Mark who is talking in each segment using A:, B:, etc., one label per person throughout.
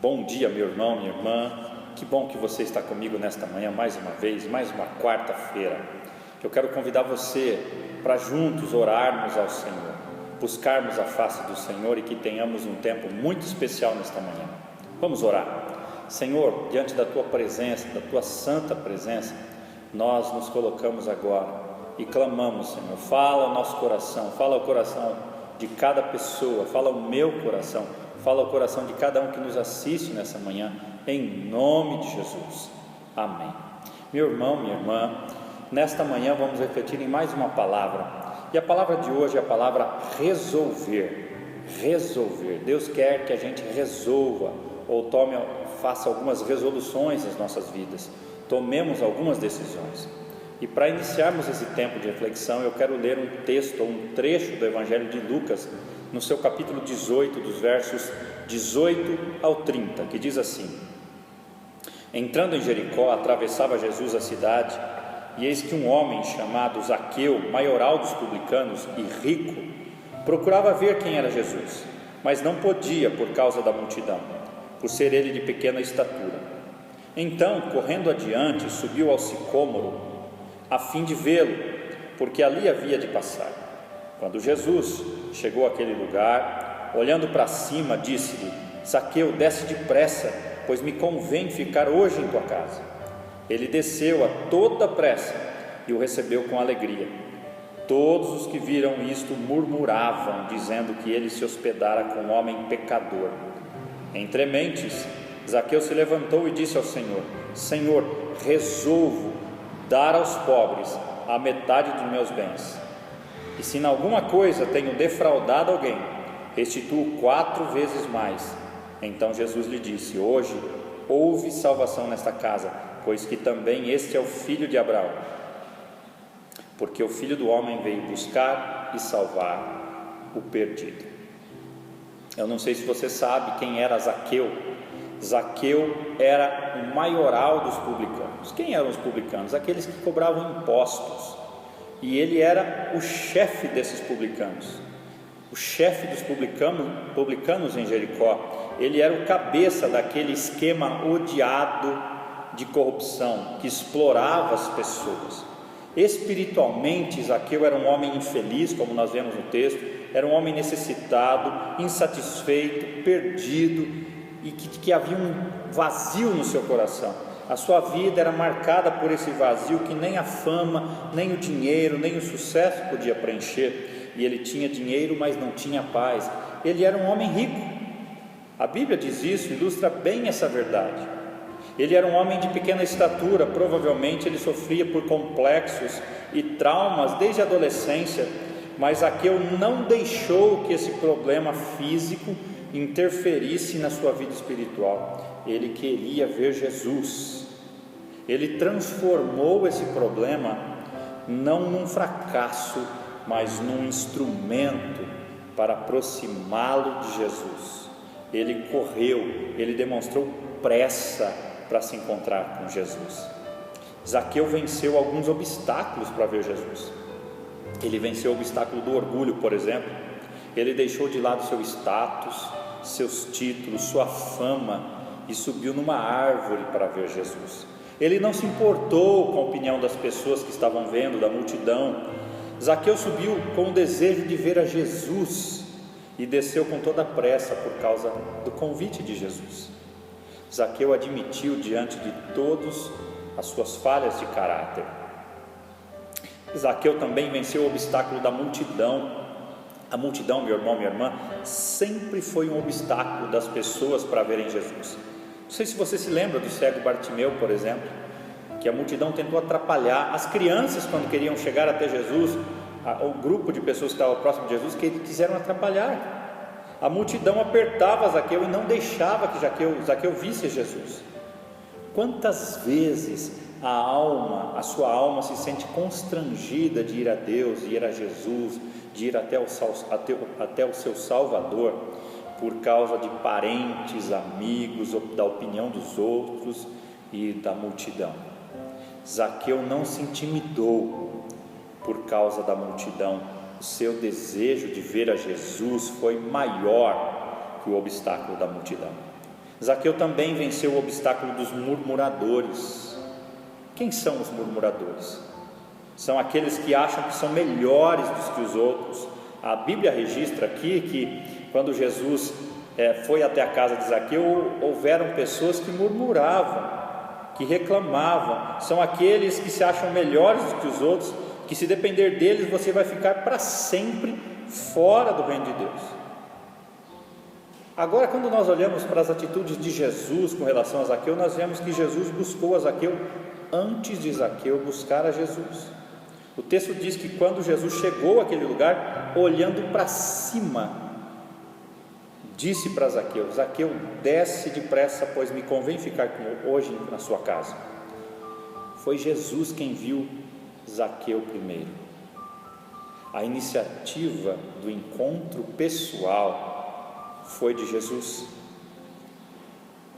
A: Bom dia, meu irmão, minha irmã. Que bom que você está comigo nesta manhã mais uma vez, mais uma quarta-feira. Eu quero convidar você para juntos orarmos ao Senhor, buscarmos a face do Senhor e que tenhamos um tempo muito especial nesta manhã. Vamos orar. Senhor, diante da Tua presença, da Tua santa presença, nós nos colocamos agora e clamamos, Senhor, fala ao nosso coração, fala ao coração de cada pessoa, fala ao meu coração, fala ao coração de cada um que nos assiste nessa manhã, em nome de Jesus, amém. Meu irmão, minha irmã, nesta manhã vamos refletir em mais uma palavra, e a palavra de hoje é a palavra resolver. Deus quer que a gente resolva, ou faça algumas resoluções nas nossas vidas, tomemos algumas decisões. E para iniciarmos esse tempo de reflexão, eu quero ler um texto, um trecho do Evangelho de Lucas, no seu capítulo 18, dos versos 18 ao 30, que diz assim: Entrando em Jericó, atravessava Jesus a cidade, e eis que um homem chamado Zaqueu, maioral dos publicanos e rico, procurava ver quem era Jesus, mas não podia por causa da multidão, por ser ele de pequena estatura. Então, correndo adiante, subiu ao sicômoro, a fim de vê-lo, porque ali havia de passar. Quando Jesus chegou àquele lugar, olhando para cima, disse-lhe: Zaqueu, desce depressa, pois me convém ficar hoje em tua casa. Ele desceu a toda pressa e o recebeu com alegria. Todos os que viram isto murmuravam, dizendo que ele se hospedara com um homem pecador. Entre mentes, Zaqueu se levantou e disse ao Senhor: Senhor, resolvo dar aos pobres a metade dos meus bens. E se em alguma coisa tenho defraudado alguém, restituo 4 vezes mais. Então Jesus lhe disse: Hoje houve salvação nesta casa, pois que também este é o filho de Abraão. Porque o Filho do Homem veio buscar e salvar o perdido. Eu não sei se você sabe quem era Zaqueu. Zaqueu era o maioral dos publicanos. Quem eram os publicanos? Aqueles que cobravam impostos. E ele era o chefe desses publicanos, o chefe dos publicanos em Jericó. Ele era o cabeça daquele esquema odiado de corrupção que explorava as pessoas. Espiritualmente, Zaqueu era um homem infeliz, como nós vemos no texto, era um homem necessitado, insatisfeito, perdido, e que havia um vazio no seu coração. A sua vida era marcada por esse vazio que nem a fama, nem o dinheiro, nem o sucesso podia preencher. E ele tinha dinheiro, mas não tinha paz. Ele era um homem rico. A Bíblia diz isso, ilustra bem essa verdade. Ele era um homem de pequena estatura, provavelmente ele sofria por complexos e traumas desde a adolescência, mas Zaqueu não deixou que esse problema físico interferisse na sua vida espiritual. Ele queria ver Jesus. Ele transformou esse problema não num fracasso, mas num instrumento para aproximá-lo de Jesus. Ele correu, ele demonstrou pressa para se encontrar com Jesus. Zaqueu venceu alguns obstáculos para ver Jesus. Ele venceu o obstáculo do orgulho, por exemplo. Ele deixou de lado seu status, seus títulos, sua fama, e subiu numa árvore para ver Jesus. Ele não se importou com a opinião das pessoas que estavam vendo, da multidão. Zaqueu subiu com o desejo de ver a Jesus e desceu com toda a pressa por causa do convite de Jesus. Zaqueu admitiu diante de todos as suas falhas de caráter. Zaqueu também venceu o obstáculo da multidão. A multidão, meu irmão, minha irmã, sempre foi um obstáculo das pessoas para verem Jesus. Não sei se você se lembra do cego Bartimeu, por exemplo, que a multidão tentou atrapalhar. As crianças, quando queriam chegar até Jesus, o grupo de pessoas que estava próximo de Jesus, que quiseram atrapalhar. A multidão apertava Zaqueu e não deixava que Zaqueu visse Jesus. Quantas vezes a sua alma se sente constrangida de ir a Deus, de ir a Jesus, de ir até o seu Salvador, por causa de parentes, amigos, da opinião dos outros e da multidão. Zaqueu não se intimidou por causa da multidão. O seu desejo de ver a Jesus foi maior que o obstáculo da multidão. Zaqueu também venceu o obstáculo dos murmuradores. Quem são os murmuradores? São aqueles que acham que são melhores do que os outros. A Bíblia registra aqui que quando Jesus foi até a casa de Zaqueu, houveram pessoas que murmuravam, que reclamavam. São aqueles que se acham melhores do que os outros, que se depender deles você vai ficar para sempre fora do reino de Deus. Agora, quando nós olhamos para as atitudes de Jesus com relação a Zaqueu, nós vemos que Jesus buscou a Zaqueu antes de Zaqueu buscar a Jesus. O texto diz que quando Jesus chegou àquele lugar, olhando para cima, disse para Zaqueu: Zaqueu, desce depressa, pois me convém ficar hoje na sua casa. Foi Jesus quem viu Zaqueu primeiro. A iniciativa do encontro pessoal foi de Jesus.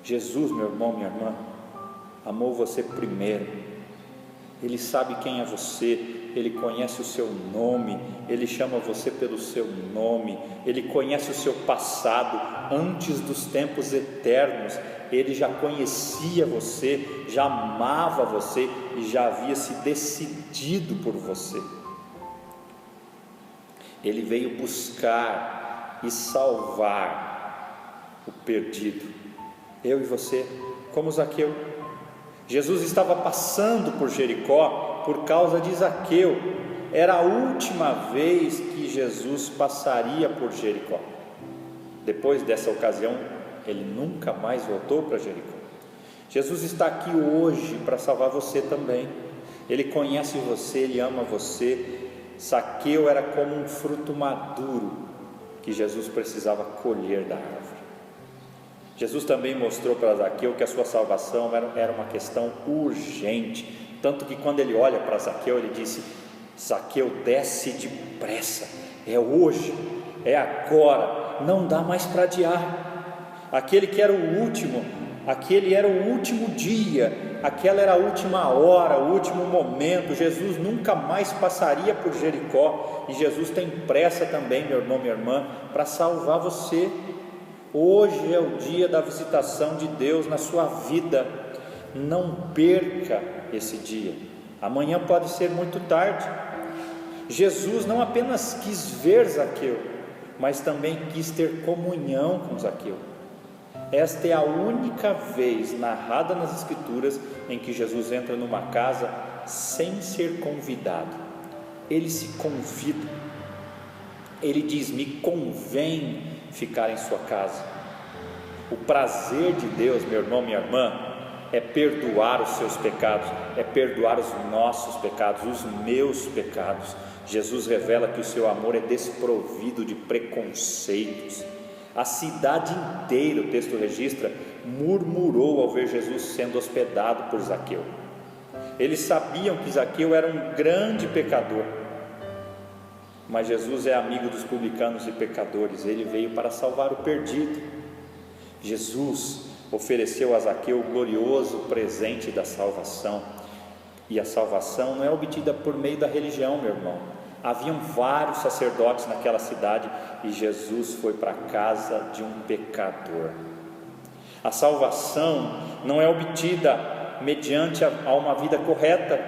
A: Jesus, meu irmão, minha irmã, amou você primeiro. Ele sabe quem é você, Ele conhece o seu nome, Ele chama você pelo seu nome, Ele conhece o seu passado antes dos tempos eternos. Ele já conhecia você, já amava você e já havia se decidido por você. Ele veio buscar e salvar o perdido. Eu e você, como Zaqueu. Jesus estava passando por Jericó por causa de Zaqueu. Era a última vez que Jesus passaria por Jericó. Depois dessa ocasião, ele nunca mais voltou para Jericó. Jesus está aqui hoje para salvar você também. Ele conhece você, Ele ama você. Zaqueu era como um fruto maduro que Jesus precisava colher da árvore. Jesus também mostrou para Zaqueu que a sua salvação era uma questão urgente, tanto que quando ele olha para Zaqueu, ele disse: Zaqueu, desce depressa, é hoje, é agora, não dá mais para adiar. Aquele que era o último, aquele era o último dia, aquela era a última hora, o último momento. Jesus nunca mais passaria por Jericó, e Jesus tem pressa também, meu irmão, minha irmã, para salvar você. Hoje é o dia da visitação de Deus na sua vida. Não perca esse dia. Amanhã pode ser muito tarde. Jesus não apenas quis ver Zaqueu, mas também quis ter comunhão com Zaqueu. Esta é a única vez narrada nas Escrituras em que Jesus entra numa casa sem ser convidado. Ele se convida. Ele diz: me convém ficar em sua casa. O prazer de Deus, meu irmão, minha irmã, é perdoar os seus pecados, é perdoar os nossos pecados, os meus pecados. Jesus revela que o seu amor é desprovido de preconceitos. A cidade inteira, o texto registra, murmurou ao ver Jesus sendo hospedado por Zaqueu. Eles sabiam que Zaqueu era um grande pecador, mas Jesus é amigo dos publicanos e pecadores. Ele veio para salvar o perdido. Jesus ofereceu a Zaqueu o glorioso presente da salvação. E a salvação não é obtida por meio da religião, meu irmão. Haviam vários sacerdotes naquela cidade e Jesus foi para a casa de um pecador. A salvação não é obtida mediante a uma vida correta.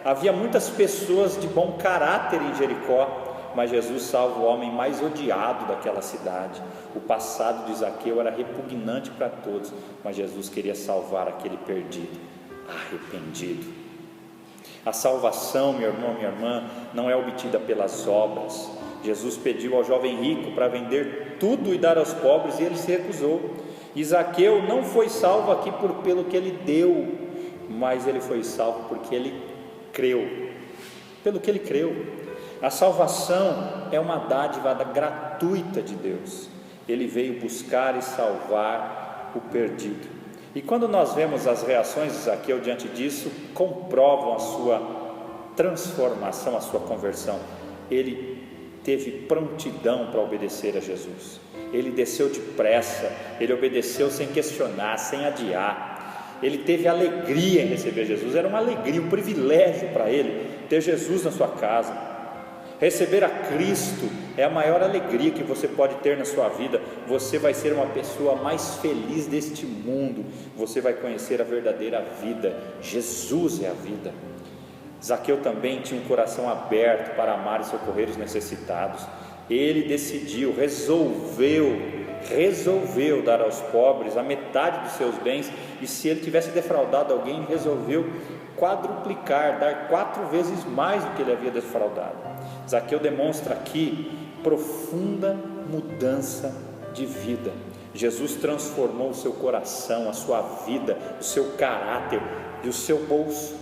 A: Havia muitas pessoas de bom caráter em Jericó, mas Jesus salva o homem mais odiado daquela cidade. O passado de Zaqueu era repugnante para todos, mas Jesus queria salvar aquele perdido, arrependido. A salvação, meu irmão, minha irmã, não é obtida pelas obras. Jesus pediu ao jovem rico para vender tudo e dar aos pobres, e ele se recusou. E Zaqueu não foi salvo aqui pelo que ele deu, mas ele foi salvo porque ele creu, pelo que ele creu. A salvação é uma dádiva gratuita de Deus. Ele veio buscar e salvar o perdido. E quando nós vemos as reações de Zaqueu diante disso, comprovam a sua transformação, a sua conversão. Ele teve prontidão para obedecer a Jesus. Ele desceu depressa, ele obedeceu sem questionar, sem adiar. Ele teve alegria em receber Jesus. Era uma alegria, um privilégio para ele ter Jesus na sua casa. Receber a Cristo é a maior alegria que você pode ter na sua vida. Você vai ser uma pessoa mais feliz deste mundo, você vai conhecer a verdadeira vida. Jesus é a vida. Zaqueu também tinha um coração aberto para amar e socorrer os necessitados. Ele decidiu, resolveu dar aos pobres a metade dos seus bens, e se ele tivesse defraudado alguém, resolveu quadruplicar, dar 4 vezes mais do que ele havia defraudado. Zaqueu demonstra aqui profunda mudança de vida. Jesus transformou o seu coração, a sua vida, o seu caráter e o seu bolso.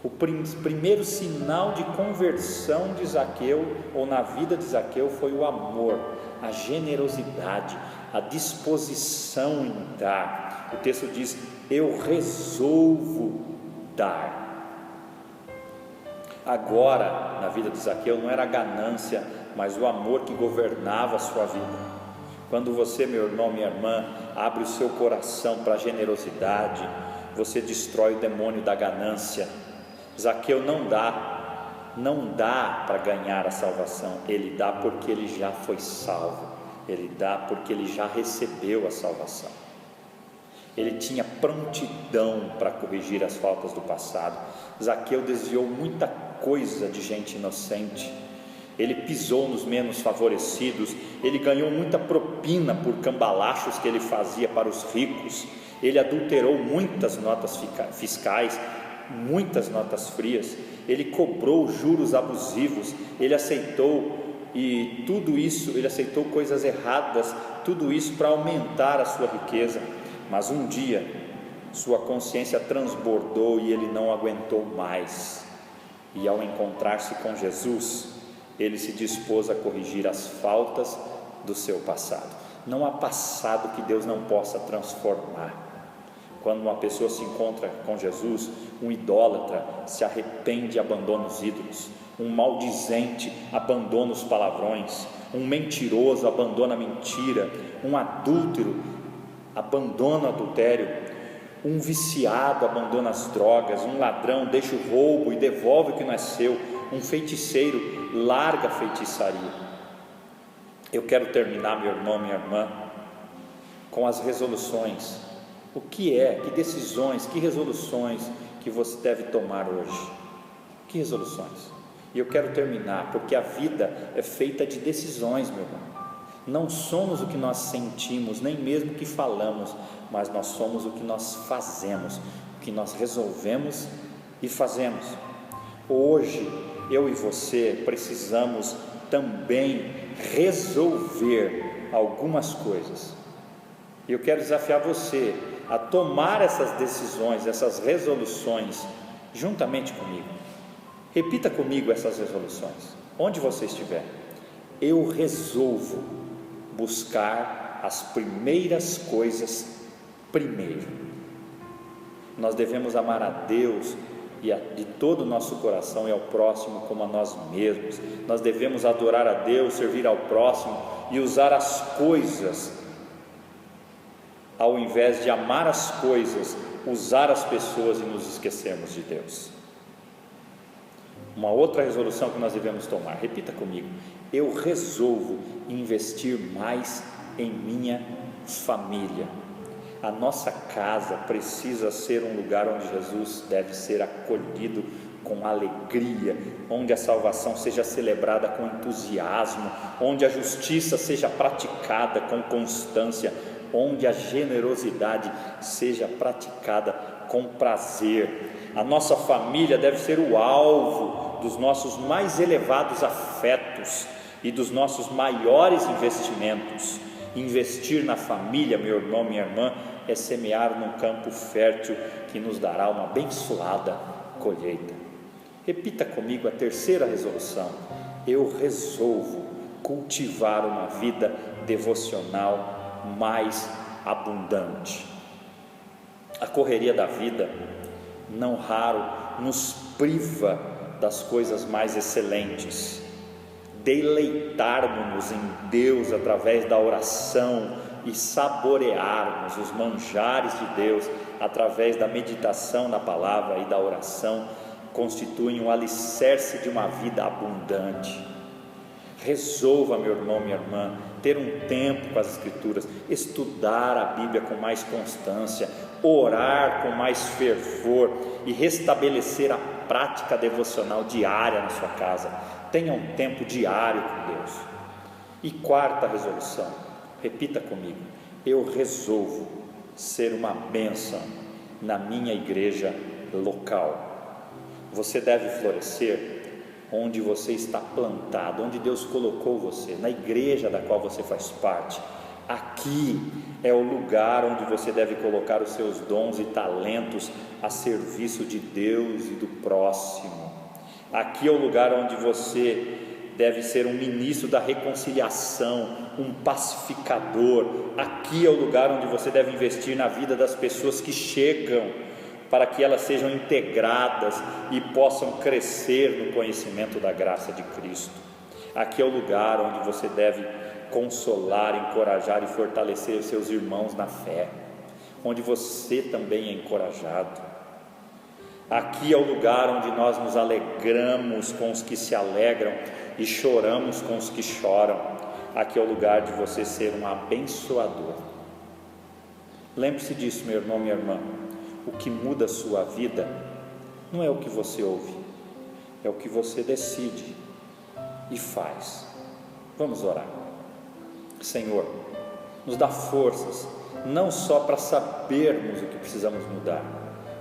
A: O primeiro sinal de conversão de Zaqueu, ou na vida de Zaqueu, foi o amor, a generosidade, a disposição em dar. O texto diz: eu resolvo dar. Agora, na vida de Zaqueu, não era a ganância, mas o amor que governava a sua vida. Quando você, meu irmão, minha irmã, abre o seu coração para a generosidade, você destrói o demônio da ganância. Zaqueu não dá para ganhar a salvação, ele dá porque ele já foi salvo, ele dá porque ele já recebeu a salvação. Ele tinha prontidão para corrigir as faltas do passado. Zaqueu desviou muita coisa de gente inocente, ele pisou nos menos favorecidos, ele ganhou muita propina por cambalachos que ele fazia para os ricos, ele adulterou muitas notas fiscais, muitas notas frias, ele cobrou juros abusivos, ele aceitou coisas erradas, tudo isso para aumentar a sua riqueza. Mas um dia sua consciência transbordou e ele não aguentou mais, e ao encontrar-se com Jesus, ele se dispôs a corrigir as faltas do seu passado. Não há passado que Deus não possa transformar. Quando uma pessoa se encontra com Jesus, um idólatra se arrepende e abandona os ídolos, um maldizente abandona os palavrões, um mentiroso abandona a mentira, um adúltero abandona o adultério, um viciado abandona as drogas, um ladrão deixa o roubo e devolve o que não é seu, um feiticeiro larga a feitiçaria. Eu quero terminar, meu irmão, minha irmã, com as resoluções. O que decisões, que resoluções que você deve tomar hoje? Que resoluções? E eu quero terminar, porque a vida é feita de decisões, meu irmão. Não somos o que nós sentimos, nem mesmo o que falamos, mas nós somos o que nós fazemos, o que nós resolvemos e fazemos. Hoje, eu e você precisamos também resolver algumas coisas. E eu quero desafiar você a tomar essas decisões, essas resoluções, juntamente comigo. Repita comigo essas resoluções, onde você estiver. Eu resolvo buscar as primeiras coisas primeiro. Nós devemos amar a Deus de todo o nosso coração e ao próximo como a nós mesmos. Nós devemos adorar a Deus, servir ao próximo e usar as coisas, ao invés de amar as coisas, usar as pessoas e nos esquecermos de Deus. Uma outra resolução que nós devemos tomar, repita comigo: eu resolvo investir mais em minha família. A nossa casa precisa ser um lugar onde Jesus deve ser acolhido com alegria, onde a salvação seja celebrada com entusiasmo, onde a justiça seja praticada com constância, onde a generosidade seja praticada com prazer. A nossa família deve ser o alvo dos nossos mais elevados afetos e dos nossos maiores investimentos. Investir na família, meu irmão, minha irmã, é semear num campo fértil que nos dará uma abençoada colheita. Repita comigo a terceira resolução: eu resolvo cultivar uma vida devocional mais abundante. A correria da vida, não raro, nos priva das coisas mais excelentes. Deleitarmos-nos em Deus através da oração e saborearmos os manjares de Deus através da meditação na palavra e da oração constituem um alicerce de uma vida abundante. Resolva, meu irmão, minha irmã, ter um tempo com as Escrituras, estudar a Bíblia com mais constância, orar com mais fervor e restabelecer a prática devocional diária na sua casa. Tenha um tempo diário com Deus. E quarta resolução, repita comigo: eu resolvo ser uma bênção na minha igreja local. Você deve florescer onde você está plantado, onde Deus colocou você, na igreja da qual você faz parte. Aqui é o lugar onde você deve colocar os seus dons e talentos a serviço de Deus e do próximo. Aqui é o lugar onde você deve ser um ministro da reconciliação, um pacificador. Aqui é o lugar onde você deve investir na vida das pessoas que chegam, para que elas sejam integradas e possam crescer no conhecimento da graça de Cristo. Aqui é o lugar onde você deve consolar, encorajar e fortalecer os seus irmãos na fé, onde você também é encorajado. Aqui é o lugar onde nós nos alegramos com os que se alegram e choramos com os que choram. Aqui é o lugar de você ser um abençoador. Lembre-se disso, meu irmão, minha irmã. O que muda a sua vida não é o que você ouve, é o que você decide e faz. Vamos orar. Senhor, nos dá forças, não só para sabermos o que precisamos mudar,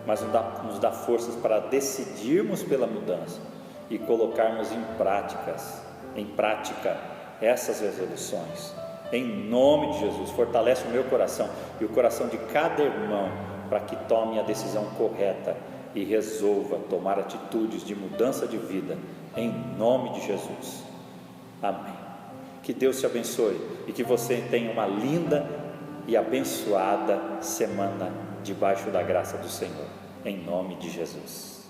A: mas nos dá forças para decidirmos pela mudança e colocarmos em prática essas resoluções. Em nome de Jesus, fortalece o meu coração e o coração de cada irmão, para que tome a decisão correta e resolva tomar atitudes de mudança de vida, em nome de Jesus. Amém. Que Deus te abençoe e que você tenha uma linda e abençoada semana debaixo da graça do Senhor, em nome de Jesus.